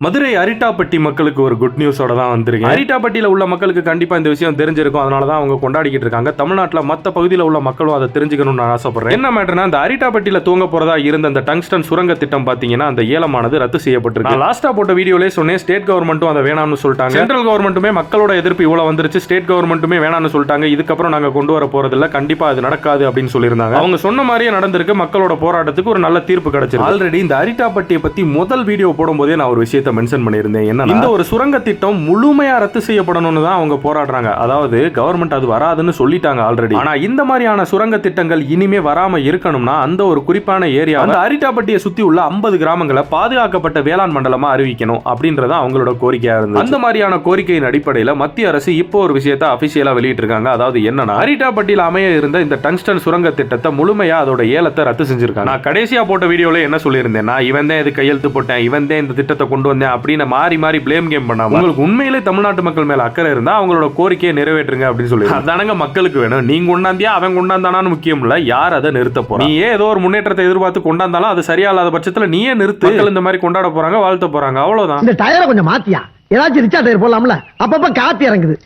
மதுரை அரிட்டாப்பட்டி மக்களுக்கு ஒரு குட் நியூஸோட தான் வந்திருக்கு. அரிட்டாப்பட்டியில் உள்ள மக்களுக்கு கண்டிப்பா இந்த விஷயம் தெரிஞ்சிருக்கும். அதனால தான் அவங்க கொண்டாடிக்கிட்டு இருக்காங்க. தமிழ்நாட்டில் மற்ற பகுதியில் உள்ள மக்களும் அதை தெரிஞ்சுக்கணும்னு நான் ஆசைப்படுறேன். என்ன மேட்டர்னா, அந்த அரிட்டாப்பட்டியில் தூங்க போறதா இருந்த அந்த டங்ஸ்டன் சுரங்க திட்டம் பாத்தீங்கன்னா அந்த ஏலமானது ரத்து செய்யப்பட்டிருக்கு. லாஸ்டா போட்ட வீடியோலே சொன்னேன், ஸ்டேட் கவர்மெண்ட்டும் அதை வேணாம்னு சொல்லிட்டாங்க. சென்ட்ரல் கவர்மெண்ட்டுமே மக்களோட எதிர்ப்பு இவ்வளவு வந்துருச்சு, ஸ்டேட் கவர்மெண்ட்டுமே வேணாம்னு சொல்லிட்டாங்க, இதுக்கப்புறம் நாங்க கொண்டு வர போறதில்ல, கண்டிப்பா அது நடக்காது அப்படின்னு சொல்லியிருந்தாங்க. அவங்க சொன்ன மாதிரியே நடந்திருக்கு. மக்களோட போராட்டத்துக்கு ஒரு நல்ல தீர்ப்பு கிடைச்சிருக்கு. ஆல்ரெடி இந்த அரிட்டாப்பட்டியை பத்தி முதல் வீடியோ போடும்போதே நான் ஒரு விஷயத்தை மென்ஷன் பண்ணியிருந்தேன். இந்த ஒரு சுரங்க திட்டம் முழுமையா ரத்து செய்யப்படணும்னு தான் அவங்க போராடுறாங்க. அதாவது கவர்மெண்ட் அது வராதுன்னு சொல்லிட்டாங்க ஆல்ரெடி. ஆனா இந்த மாதிரியான சுரங்க திட்டங்கள் இனிமே வராம இருக்கணும்னா அந்த ஒரு குறிப்பான ஏரியா, அந்த அரிட்டாப்பட்டியை சுத்தி உள்ள 50 கிராமங்களை பாதுகாக்கப்பட்ட வேளாண் மண்டலமா அறிவிக்கணும் அப்படின்றத அவங்களோட கோரிக்கையா இருந்தது. அந்த மாதிரியான கோரிக்கையின் அடிப்படையில் மத்திய அரசு இப்போ ஒரு விஷயத்தை அபிஷியலா வெளியிட்டு இருக்காங்க. அதாவது என்னன்னா, அரிட்டாப்பட்டியில் அமைய இருந்த இந்த டங்ஸ்டன் சுரங்க திட்டத்தை முழுமையா அதோட ஏலத்தை ரத்து செஞ்சிருக்காங்க. நான் கடைசியா போட்ட வீடியோல என்ன சொல்லியிருந்தேன், நான் இவன் தான் இது கையெழுத்து போட்டேன், இவன் தான் இந்த திட்டத்தை கொண்டு வந்தேன் அப்படின்னு மாறி மாறி ப்ளேம் கேம் பண்ணாம, உங்களுக்கு உண்மையிலே தமிழ்நாட்டு மக்கள் மேல அக்கறை இருந்தா அவங்களோட கோரிக்கையை நிறைவேற்றுங்க அப்படின்னு சொல்லி அதானங்க மக்களுக்கு வேணும். நீங்க கொண்டாந்தியா அவன் கொண்டாந்தானான்னு முக்கியம் இல்ல, யார் அதை நிறுத்த போறா. நீ ஏதோ ஒரு முன்னேற்றத்தை எதிர்பார்த்து கொண்டாந்தாலும் அது சரியா இல்லாத பட்சத்துல நீயே நிறுத்து. மக்கள் இந்த மாதிரி கொண்டாட போறாங்க, வாழ்த்த போறாங்க, அவ்வளவுதான். இந்த டயரை கொஞ்சம் மாத்தியா, ஏதாச்சும் ரிச்சா டயர் போடலாம்ல, அப்பப்ப காத்து இறங்குது.